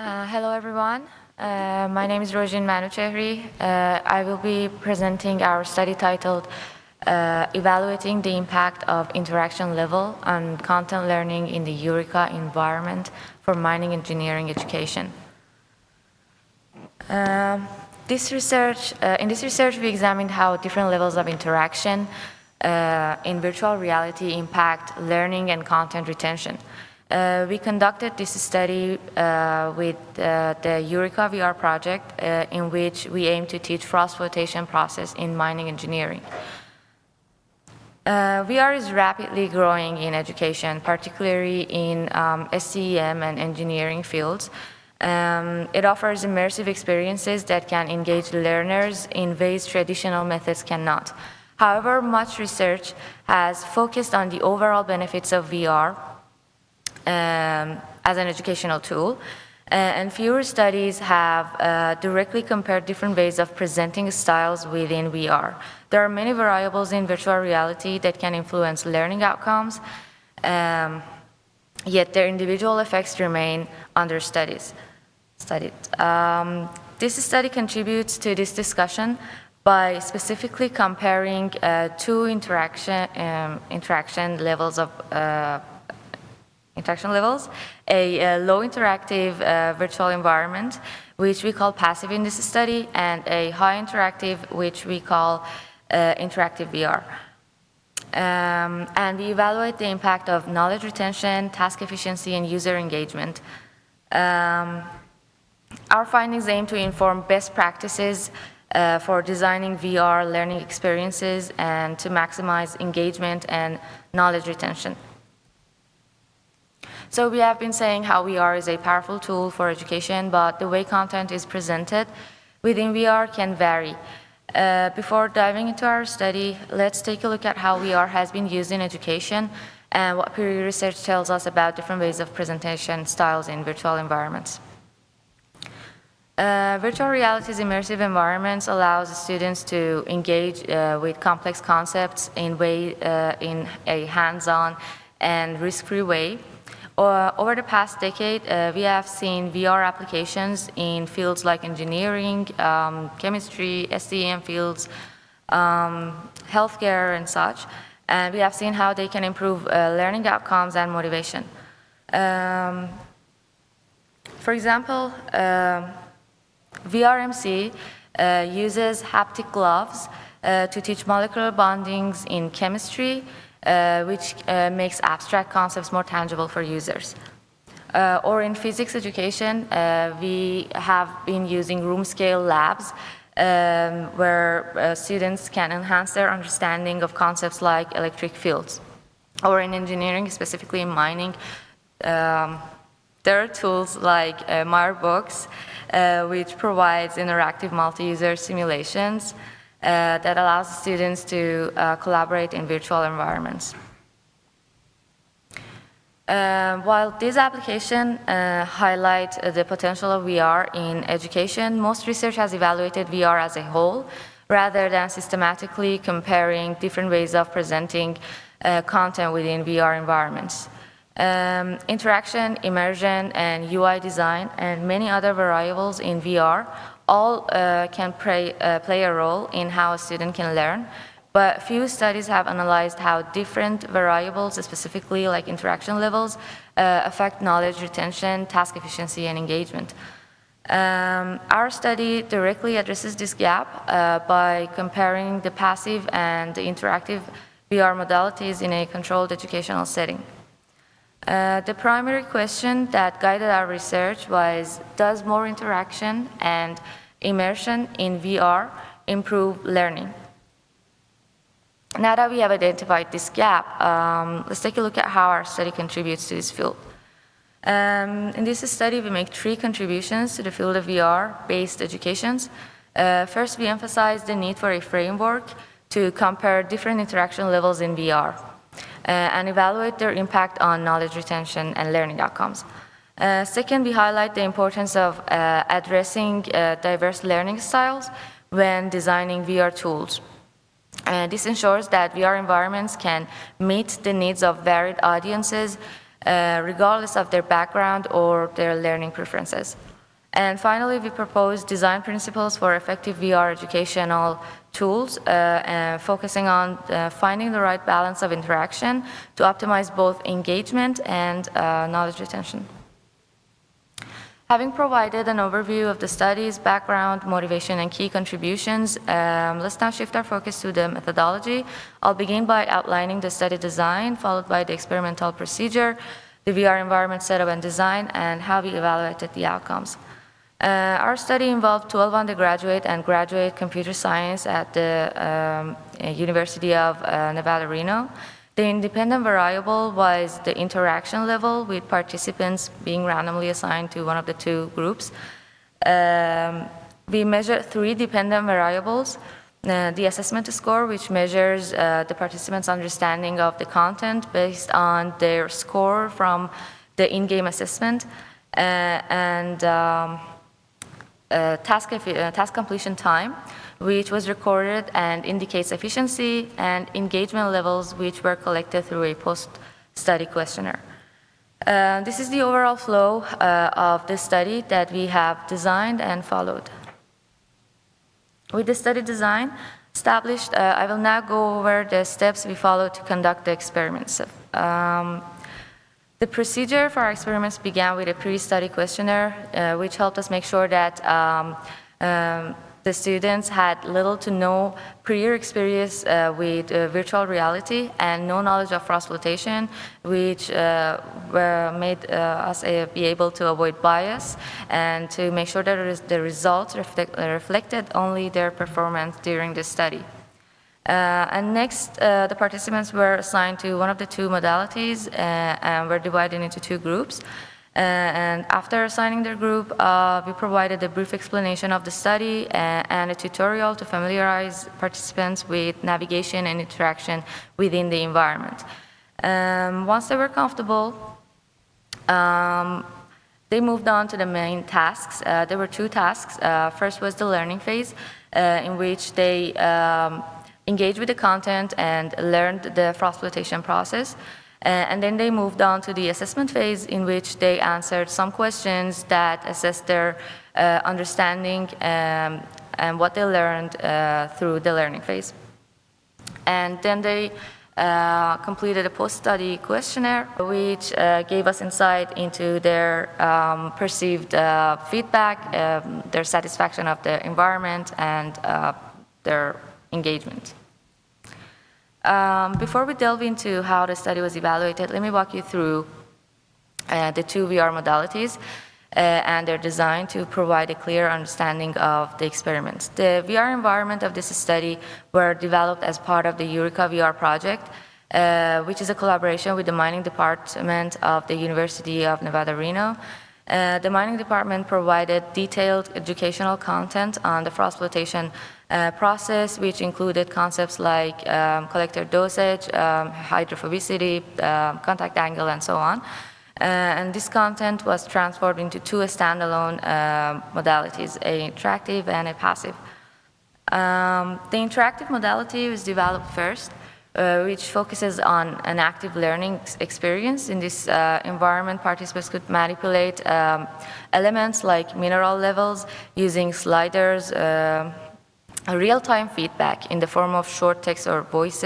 Hello, everyone. My name is Rojin Manuchehri. I will be presenting our study titled Evaluating the Impact of Interaction Level on Content Learning in the Eureka Environment for Mining Engineering Education. In this research, we examined how different levels of interaction in virtual reality impact learning and content retention. We conducted this study with the Eureka VR project in which we aim to teach froth flotation process in mining engineering. VR is rapidly growing in education, particularly in STEM and engineering fields. It offers immersive experiences that can engage learners in ways traditional methods cannot. However, much research has focused on the overall benefits of VR as an educational tool, and fewer studies have directly compared different ways of presenting styles within VR. There are many variables in virtual reality that can influence learning outcomes, yet their individual effects remain studied. This study contributes to this discussion by specifically comparing two interaction levels, a low interactive virtual environment, which we call passive in this study, and a high interactive, which we call interactive VR. And we evaluate the impact of knowledge retention, task efficiency, and user engagement. Our findings aim to inform best practices for designing VR learning experiences and to maximize engagement and knowledge retention. So we have been saying how VR is a powerful tool for education, but the way content is presented within VR can vary. Before diving into our study, let's take a look at how VR has been used in education and what peer research tells us about different ways of presentation styles in virtual environments. Virtual reality's immersive environments allows students to engage with complex concepts in a hands-on and risk-free way. Over the past decade, we have seen VR applications in fields like engineering, chemistry, STEM fields, healthcare, and such. And we have seen how they can improve learning outcomes and motivation. For example, VRMC uses haptic gloves to teach molecular bondings in chemistry, which makes abstract concepts more tangible for users. Or in physics education, we have been using room-scale labs where students can enhance their understanding of concepts like electric fields. Or in engineering, specifically in mining, there are tools like Marbox, which provides interactive multi-user simulations that allows students to collaborate in virtual environments. While these applications highlight the potential of VR in education, most research has evaluated VR as a whole, rather than systematically comparing different ways of presenting content within VR environments. Interaction, immersion, and UI design, and many other variables in VR all can play a role in how a student can learn, but few studies have analyzed how different variables, specifically like interaction levels, affect knowledge retention, task efficiency, and engagement. Our study directly addresses this gap by comparing the passive and the interactive VR modalities in a controlled educational setting. The primary question that guided our research was, does more interaction and immersion in VR improve learning? Now that we have identified this gap, let's take a look at how our study contributes to this field. In this study, we make 3 contributions to the field of VR-based educations. First, we emphasize the need for a framework to compare different interaction levels in VR. And evaluate their impact on knowledge retention and learning outcomes. Second, we highlight the importance of addressing diverse learning styles when designing VR tools. This ensures that VR environments can meet the needs of varied audiences regardless of their background or their learning preferences. And finally, we propose design principles for effective VR educational tools, focusing on finding the right balance of interaction to optimize both engagement and knowledge retention. Having provided an overview of the study's background, motivation, and key contributions, let's now shift our focus to the methodology. I'll begin by outlining the study design, followed by the experimental procedure, the VR environment setup and design, and how we evaluated the outcomes. Our study involved 12 undergraduate and graduate computer science at the University of Nevada, Reno. The independent variable was the interaction level, with participants being randomly assigned to one of the two groups. We measured 3 dependent variables. The assessment score, which measures the participants' understanding of the content based on their score from the in-game assessment, and task completion time, which was recorded and indicates efficiency, and engagement levels, which were collected through a post-study questionnaire. This is the overall flow of this study that we have designed and followed. With the study design established, I will now go over the steps we followed to conduct the experiments. The procedure for our experiments began with a pre-study questionnaire, which helped us make sure that the students had little to no prior experience with virtual reality and no knowledge of froth flotation, which made us be able to avoid bias and to make sure that the results reflected only their performance during the study. And next, the participants were assigned to one of the 2 modalities and were divided into 2 groups. And after assigning their group, we provided a brief explanation of the study and a tutorial to familiarize participants with navigation and interaction within the environment. Once they were comfortable, they moved on to the main tasks. There were 2 tasks. First was the learning phase, in which they engaged with the content and learned the froth flotation process. And then they moved on to the assessment phase, in which they answered some questions that assessed their understanding and what they learned through the learning phase. And then they completed a post-study questionnaire, which gave us insight into their perceived feedback, their satisfaction of the environment, and their engagement. Before we delve into how the study was evaluated, let me walk you through the 2 VR modalities and their design to provide a clear understanding of the experiments. The VR environment of this study were developed as part of the Eureka VR project, which is a collaboration with the mining department of the University of Nevada, Reno. The mining department provided detailed educational content on the froth flotation process, which included concepts like collector dosage, hydrophobicity, contact angle, and so on. And this content was transformed into 2 standalone modalities, a interactive and a passive. The interactive modality was developed first, which focuses on an active learning experience. In this environment, participants could manipulate elements like mineral levels using sliders, real-time feedback in the form of short text or voice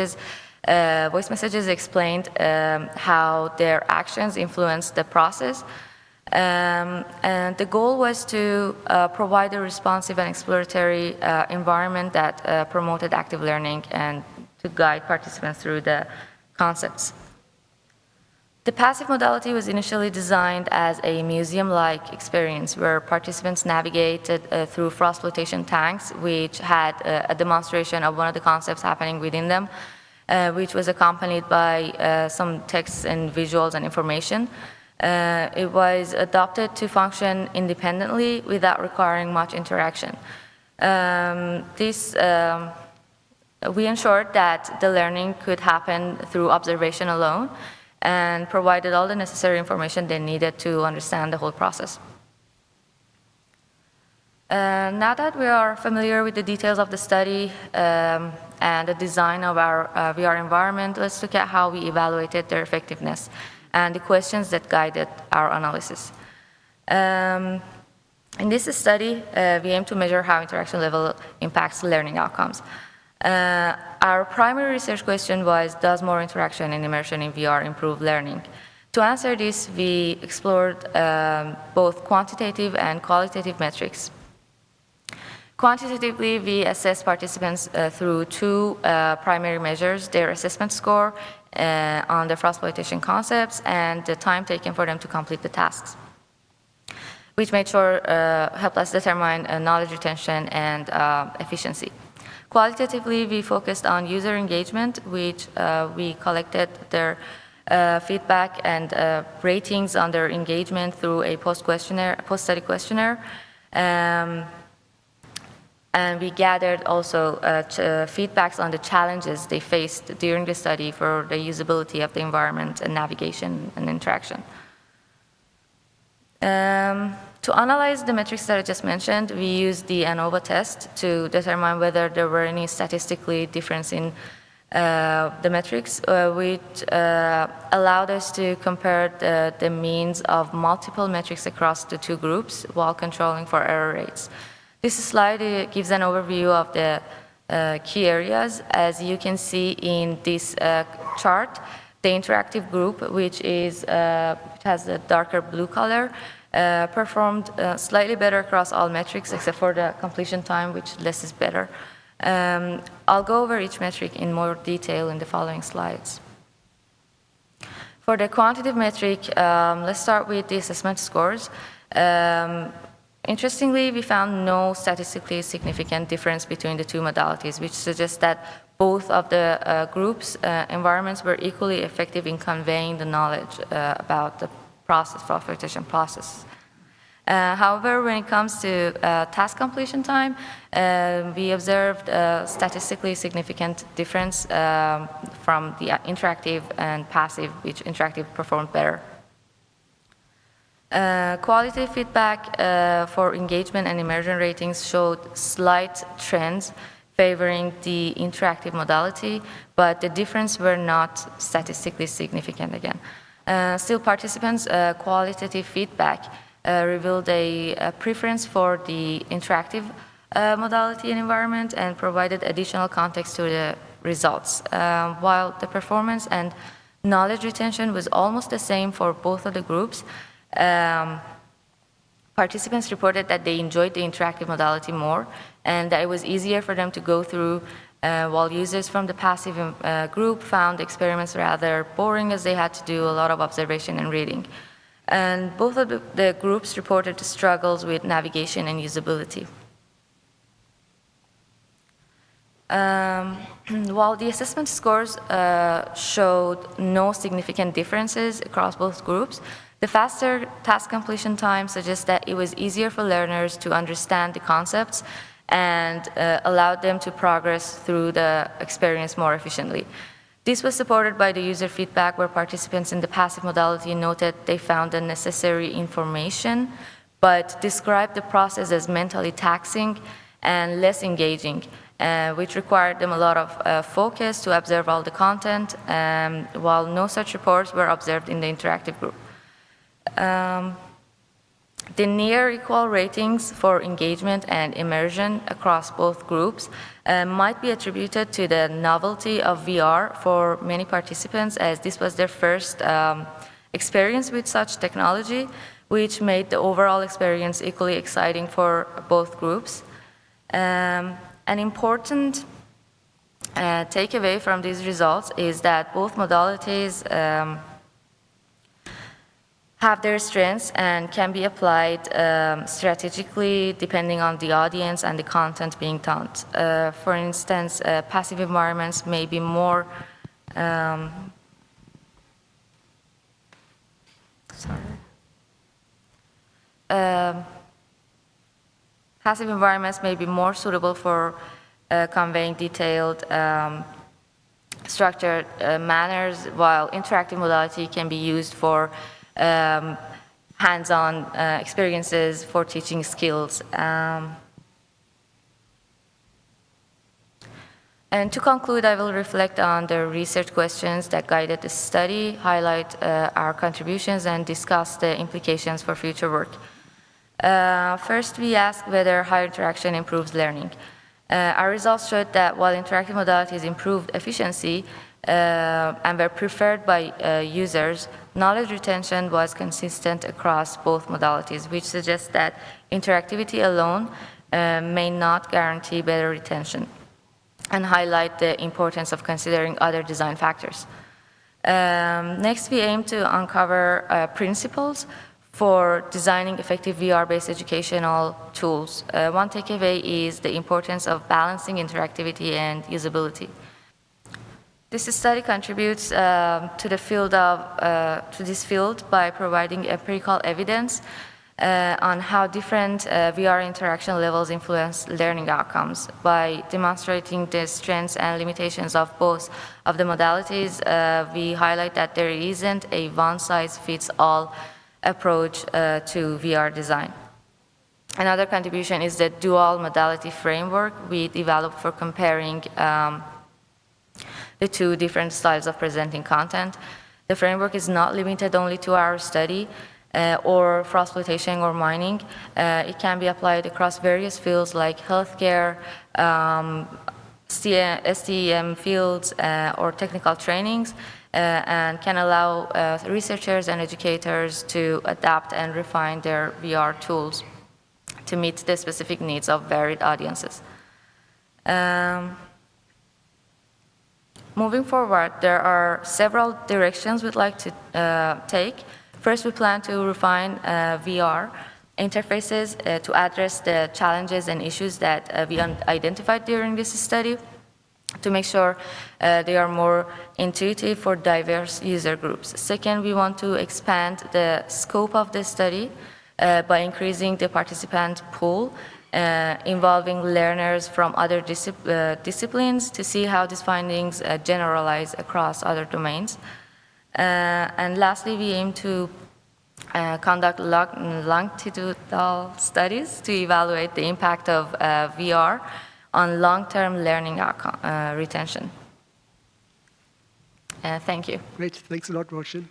messages explained how their actions influence the process. And the goal was to provide a responsive and exploratory environment that promoted active learning and to guide participants through the concepts. The passive modality was initially designed as a museum-like experience where participants navigated through froth flotation tanks, which had a demonstration of one of the concepts happening within them, which was accompanied by some text and visuals and information. It was adapted to function independently without requiring much interaction. We ensured that the learning could happen through observation alone and provided all the necessary information they needed to understand the whole process. Now that we are familiar with the details of the study and the design of our VR environment, let's look at how we evaluated their effectiveness and the questions that guided our analysis. In this study, we aim to measure how interaction level impacts learning outcomes. Our primary research question was, does more interaction and immersion in VR improve learning? To answer this, we explored both quantitative and qualitative metrics. Quantitatively, we assessed participants through two primary measures: their assessment score on the froth flotation concepts and the time taken for them to complete the tasks, which made sure helped us determine knowledge retention and efficiency. Qualitatively, we focused on user engagement, which we collected their feedback and ratings on their engagement through a post-study questionnaire. And we gathered also feedbacks on the challenges they faced during the study for the usability of the environment and navigation and interaction. To analyze the metrics that I just mentioned, we used the ANOVA test to determine whether there were any statistically difference in the metrics, which allowed us to compare the means of multiple metrics across the two groups while controlling for error rates. This slide gives an overview of the key areas. As you can see in this chart, the interactive group, which has a darker blue color, performed slightly better across all metrics except for the completion time, which less is better. I'll go over each metric in more detail in the following slides. For the quantitative metric, let's start with the assessment scores. Interestingly, we found no statistically significant difference between the two modalities, which suggests that both of the groups' environments were equally effective in conveying the knowledge about the froth flotation process. However, when it comes to task completion time, we observed a statistically significant difference from the interactive and passive, which interactive performed better. Qualitative feedback for engagement and immersion ratings showed slight trends favoring the interactive modality, but the difference were not statistically significant again. Still, participants' qualitative feedback revealed a preference for the interactive modality and environment and provided additional context to the results. While the performance and knowledge retention was almost the same for both of the groups, participants reported that they enjoyed the interactive modality more and that it was easier for them to go through, while users from the passive group found experiments rather boring as they had to do a lot of observation and reading. And both of the groups reported struggles with navigation and usability. While the assessment scores showed no significant differences across both groups, the faster task completion time suggests that it was easier for learners to understand the concepts and allowed them to progress through the experience more efficiently. This was supported by the user feedback where participants in the passive modality noted they found the necessary information, but described the process as mentally taxing and less engaging, which required them a lot of focus to observe all the content, while no such reports were observed in the interactive group. The near equal ratings for engagement and immersion across both groups might be attributed to the novelty of VR for many participants, as this was their first experience with such technology, which made the overall experience equally exciting for both groups. An important takeaway from these results is that both modalities have their strengths and can be applied strategically depending on the audience and the content being taught. For instance, passive environments may be more passive environments may be more suitable for conveying detailed structured manners, while interactive modality can be used for hands-on experiences for teaching skills. And to conclude, I will reflect on the research questions that guided the study, highlight our contributions, and discuss the implications for future work. First, we asked whether higher interaction improves learning. Our results showed that while interactive modalities improved efficiency and were preferred by users, knowledge retention was consistent across both modalities, which suggests that interactivity alone may not guarantee better retention, and highlight the importance of considering other design factors. Next, we aim to uncover principles for designing effective VR-based educational tools. One takeaway is the importance of balancing interactivity and usability. This study contributes to this field by providing empirical evidence on how different VR interaction levels influence learning outcomes. By demonstrating the strengths and limitations of both of the modalities, we highlight that there isn't a one-size-fits-all approach to VR design. Another contribution is the dual modality framework we developed for comparing the two different styles of presenting content. The framework is not limited only to our study or froth flotation or mining. It can be applied across various fields like healthcare, STEM fields, or technical trainings, and can allow researchers and educators to adapt and refine their VR tools to meet the specific needs of varied audiences. Moving forward, there are several directions we'd like to take. First, we plan to refine VR interfaces to address the challenges and issues that we identified during this study, to make sure they are more intuitive for diverse user groups. Second, we want to expand the scope of the study by increasing the participant pool, involving learners from other disciplines to see how these findings generalize across other domains. And lastly, we aim to conduct longitudinal studies to evaluate the impact of VR on long-term learning outcome, retention. Thank you. Great. Thanks a lot, Roshan.